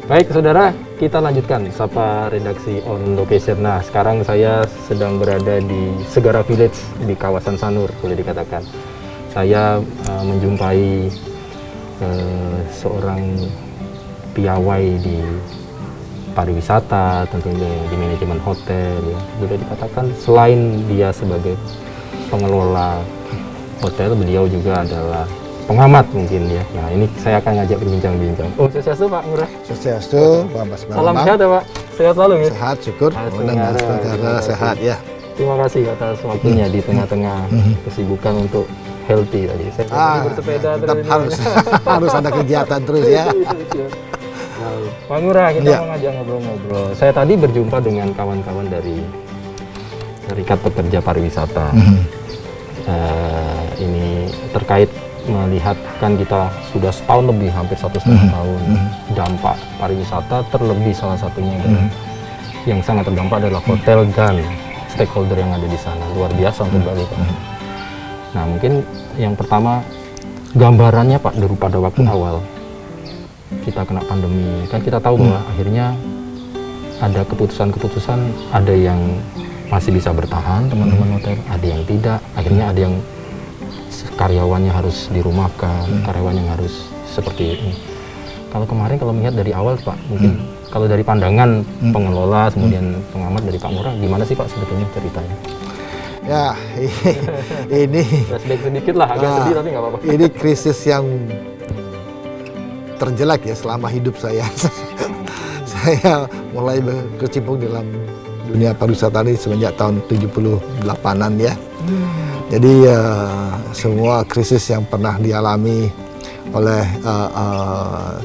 Baik, saudara, kita lanjutkan Sapa Redaksi On Location. Nah, sekarang saya sedang berada di Segara Village di kawasan Sanur, boleh dikatakan. Saya menjumpai seorang piawai di pariwisata, tentunya di manajemen hotel. Ya. Boleh dikatakan selain dia sebagai pengelola hotel, beliau juga adalah pengamat mungkin ya. Nah, ini saya akan ngajak berbincang-bincang. Oh, sukses Pak Ngurah. Suksestu, Pak Mas Salam sehat ya Pak. Sehat selalu ya. Sehat, syukur. Mudah-mudahan sehat ya. Terima kasih atas waktunya di tengah-tengah kesibukan untuk healthy tadi. Saya tadi bersepeda tetap harus ada kegiatan terus ya. Pak Ngurah, kita mau ngajak ngobrol-ngobrol. Saya tadi berjumpa dengan kawan-kawan dari Serikat Pekerja Pariwisata. Ini terkait melihat kan kita sudah setahun lebih, hampir 1,5 tahun dampak pariwisata, terlebih salah satunya adalah yang sangat terdampak adalah hotel dan stakeholder yang ada di sana. Luar biasa untuk Bali Pak. Nah, mungkin yang pertama gambarannya Pak pada waktu awal kita kena pandemi, kan kita tahu bahwa akhirnya ada keputusan-keputusan, ada yang masih bisa bertahan teman-teman hotel, ada yang tidak, akhirnya ada yang karyawannya harus dirumahkan, karyawannya harus seperti ini. Kalau kemarin kalau melihat dari awal Pak, mungkin kalau dari pandangan pengelola, kemudian pengamat dari Pak Ngurah, gimana sih Pak sebetulnya ceritanya? Ya, ini flashback sedikit lah, agak sedih tapi nggak apa-apa. Ini krisis yang terjelek ya selama hidup saya. Saya mulai berkecimpung dalam dunia pariwisata ini semenjak tahun 78-an ya. Jadi semua krisis yang pernah dialami oleh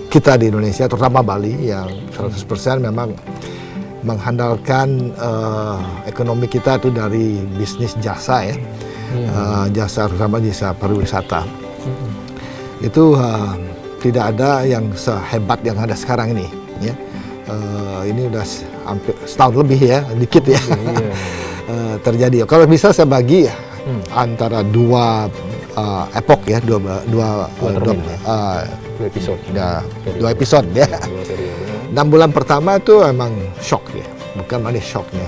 kita di Indonesia, terutama Bali, yang 100% memang mengandalkan ekonomi kita itu dari bisnis jasa ya, jasa terutama jasa pariwisata. Itu tidak ada yang sehebat yang ada sekarang ini. Ya. Ini udah hampir setahun lebih ya, dikit ya terjadi. Kalau bisa saya bagi antara dua epok ya, dua episode ya. 6 bulan pertama itu emang shock ya, bukan manis shocknya.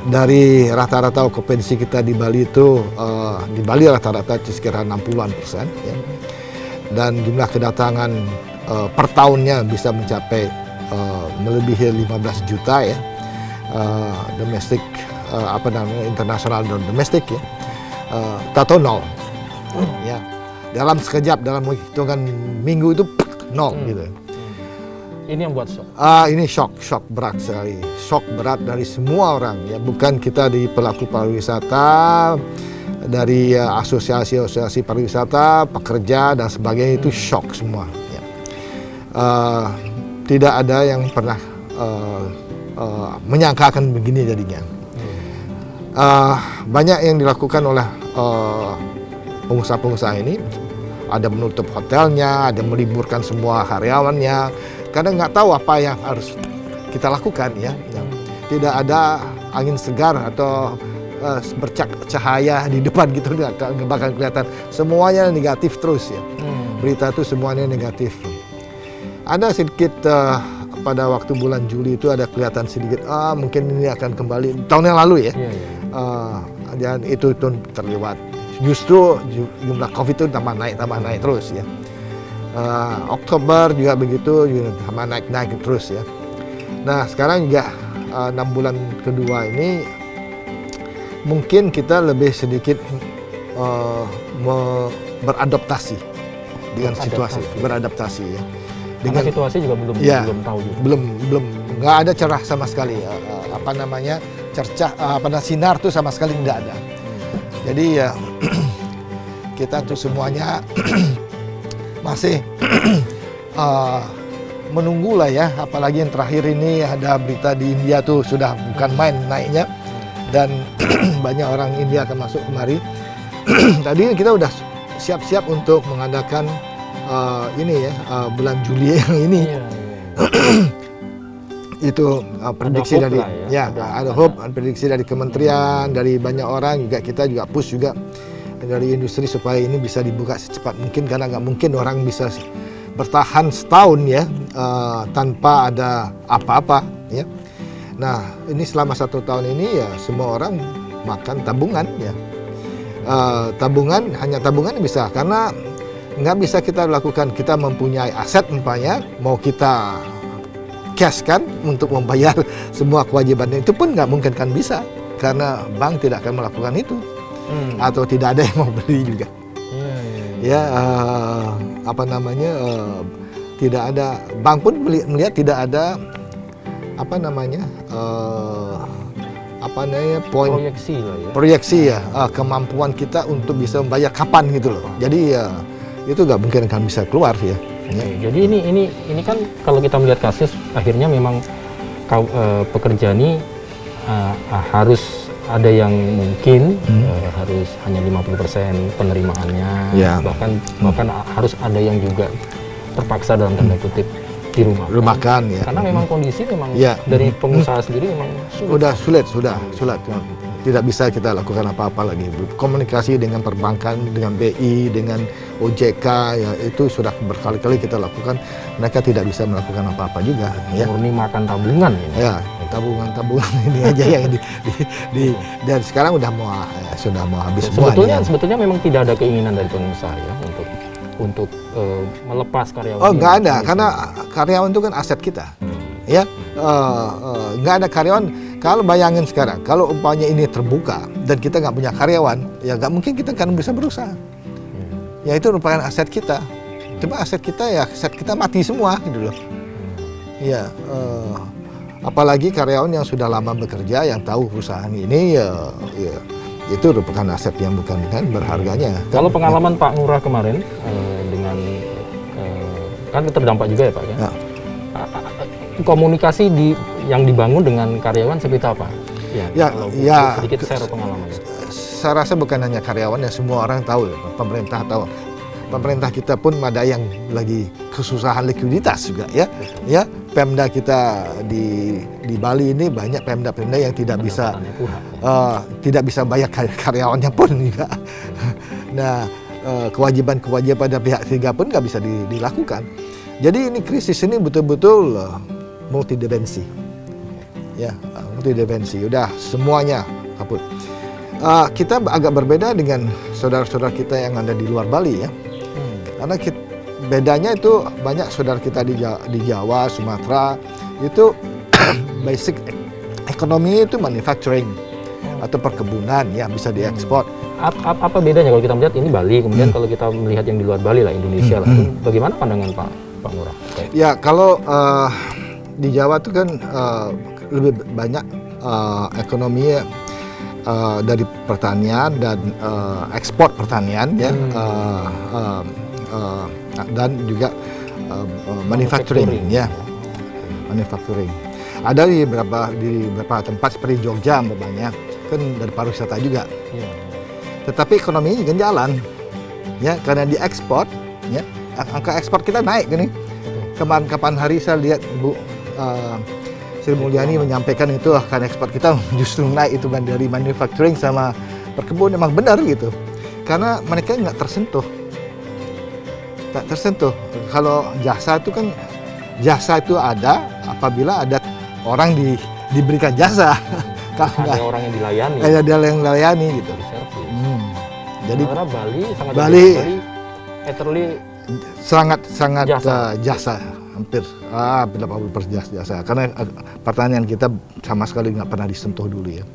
Dari rata-rata okupansi kita di Bali itu, di Bali rata-rata sekitar 60-an% ya. Dan jumlah kedatangan per tahunnya bisa mencapai melebihi 15 juta ya, domestik internasional dan domestik ya, tato nol ya, dalam sekejap, dalam hitungan minggu itu nol gitu. Ini yang buat shock. Ini shock berat sekali, shock berat dari semua orang ya, bukan kita di pelaku pariwisata, dari asosiasi pariwisata, pekerja dan sebagainya, itu shock semua ya. Tidak ada yang pernah menyangkakan begini jadinya. Banyak yang dilakukan oleh pengusaha-pengusaha ini, ada menutup hotelnya, ada meliburkan semua karyawannya, karena nggak tahu apa yang harus kita lakukan ya. Tidak ada angin segar atau bercahaya di depan gitu, nggak bakal kelihatan, semuanya negatif terus ya. Berita itu semuanya negatif. Ada sedikit pada waktu bulan Juli itu ada kelihatan sedikit, mungkin ini akan kembali tahun yang lalu ya. Dan itu terlewat. Justru jumlah COVID itu tambah naik terus ya. Oktober juga begitu, juga tambah naik terus ya. Nah sekarang juga 6 bulan kedua ini mungkin kita lebih sedikit beradaptasi dengan situasi, beradaptasi ya. Dengan situasi juga belum tahu juga. Belum nggak ada cerah sama sekali, sinar tuh sama sekali nggak ada. Jadi ya kita tuh semuanya masih menunggu lah ya, apalagi yang terakhir ini ada berita di India tuh sudah bukan main naiknya, dan banyak orang India akan masuk kemari. Tadi kita udah siap-siap untuk mengadakan bulan Juli yang ini. Itu prediksi dari ada hope, prediksi dari kementerian, dari banyak orang juga, kita juga push juga dari industri supaya ini bisa dibuka secepat mungkin, karena nggak mungkin orang bisa bertahan setahun ya tanpa ada apa-apa ya. Nah ini selama 1 tahun ini ya semua orang makan tabungan ya. Hanya tabungan bisa, karena nggak bisa kita lakukan, kita mempunyai aset umpamanya mau kita cash kan untuk membayar semua kewajiban, itu pun nggak mungkin kan bisa, karena bank tidak akan melakukan itu atau tidak ada yang mau beli juga. Ya tidak ada, bank pun melihat tidak ada proyeksi lah ya. Proyeksi ya, kemampuan kita untuk bisa membayar kapan gitu loh. Jadi ya itu nggak mungkin akan bisa keluar ya. Jadi ini kan kalau kita melihat kasus, akhirnya memang pekerja ini harus ada yang mungkin harus hanya 50% penerimaannya, bahkan harus ada yang juga terpaksa dalam tanda kutip dirumahkan ya. Karena memang kondisi dari pengusaha sendiri memang sulit. Sudah tidak bisa kita lakukan apa-apa lagi. Komunikasi dengan perbankan, dengan BI, dengan OJK ya itu sudah berkali-kali kita lakukan. Mereka tidak bisa melakukan apa-apa juga. Ya. Murni makan tabungan ini. Ya, tabungan ini aja yang dan sekarang sudah mau habis semua. Sebetulnya memang tidak ada keinginan dari pengusaha ya untuk melepas karyawan. Oh, nggak ada, karena karyawan itu kan aset kita. Ya, nggak ada karyawan. Kalau bayangin sekarang, kalau umpamanya ini terbuka dan kita nggak punya karyawan, ya nggak mungkin kita kan bisa berusaha. Ya itu merupakan aset kita. Cuma aset kita mati semua gitu loh. Ya, apalagi karyawan yang sudah lama bekerja, yang tahu perusahaan ini, ya itu merupakan aset yang bukan berharganya. Kalau pengalaman Pak Ngurah kemarin dengan kan terdampak juga ya Pak ya. Komunikasi yang dibangun dengan karyawan seperti apa? Ya, sedikit share pengalaman. Saya rasa bukan hanya karyawan, ya semua orang tahu, pemerintah tahu. Pemerintah kita pun ada yang lagi kesusahan likuiditas juga ya. Ya, Pemda kita di Bali ini banyak Pemda yang tidak bisa bayar karyawannya pun juga. Nah, kewajiban dari pihak ketiga pun nggak bisa dilakukan. Jadi ini krisis ini betul-betul multidimensi. Ya, multidimensi. Udah semuanya kaput. Kita agak berbeda dengan saudara-saudara kita yang ada di luar Bali ya. Karena bedanya itu banyak saudara kita di Jawa, Sumatera itu basic ekonomi itu manufacturing atau perkebunan ya, bisa diekspor. Apa bedanya kalau kita melihat ini Bali, kemudian kalau kita melihat yang di luar Bali lah, Indonesia lah, bagaimana pandangan Pak Ngurah? Ya kalau di Jawa itu kan lebih banyak ekonomi dari pertanian dan ekspor pertanian ya, dan juga manufacturing ya, manufacturing. Ada di beberapa tempat seperti Jogja umpamanya kan dari pariwisata juga. Tetapi ekonominya juga jalan ya, karena diekspor ya, angka ekspor kita naik gini. Kapan hari saya lihat Bu Sri Mulyani menyampaikan itu akan ekspor kita justru naik itu kan, dari manufacturing sama perkebunan. Memang benar gitu, karena mereka nggak tersentuh. Kalau jasa itu ada apabila ada orang diberikan jasa. Kalau ada orang yang dilayani. Ada yang dilayani gitu. Jadi Bali sangat jasa. Hampir 80% jasa, karena pertanian kita sama sekali nggak pernah disentuh dulu ya.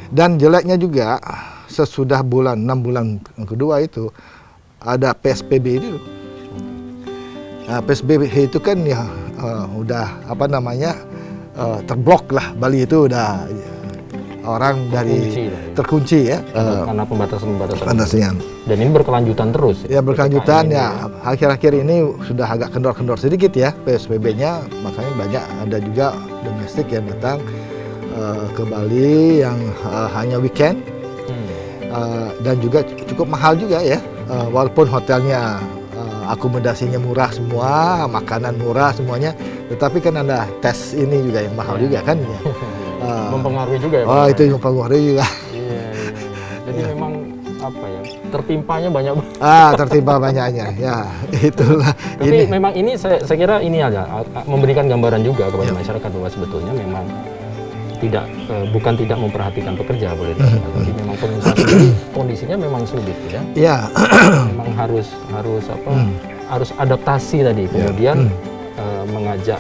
Dan jeleknya juga sesudah 6 bulan kedua itu ada PSBB itu. Nah, PSBB itu kan ya udah terblok lah, Bali itu udah orang terkunci ya, karena pembatasan. Dan ini berkelanjutan terus. Ya berkelanjutan ya. Akhir-akhir ini sudah agak kendor-kendor sedikit ya PSBB-nya, makanya banyak ada juga domestik yang datang ke Bali yang hanya weekend, dan juga cukup mahal juga ya, walaupun hotelnya akomodasinya murah semua, makanan murah semuanya, tetapi kan ada tes ini juga yang mahal juga kan ya. Mempengaruhi juga ya. Oh, itu mempengaruhi juga. Iya. Jadi memang tertimpanya banyak banget. Tertimpa banyaknya. Ya, itulah. Tapi memang ini saya kira ini aja memberikan gambaran juga kepada masyarakat bahwa sebetulnya memang bukan tidak memperhatikan pekerja boleh dikatakan, tapi memang pengusaha sendiri kondisinya memang sulit ya. Ya. Memang harus harus adaptasi tadi, kemudian mengajak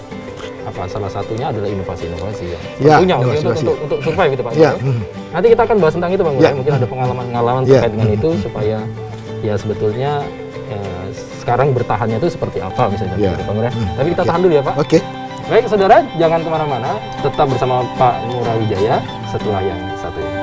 salah satunya adalah inovasi-inovasi ya. Tentunya untuk survive gitu Pak. Ya. Nanti kita akan bahas tentang itu Bang. Mungkin ada pengalaman-pengalaman terkait dengan itu supaya ya sebetulnya sekarang bertahannya itu seperti apa misalnya gitu, Bang. Tapi kita tahan dulu ya Pak. Oke. Baik saudara, jangan kemana-mana, tetap bersama Pak Ngurah Wijaya setelah yang satu ini.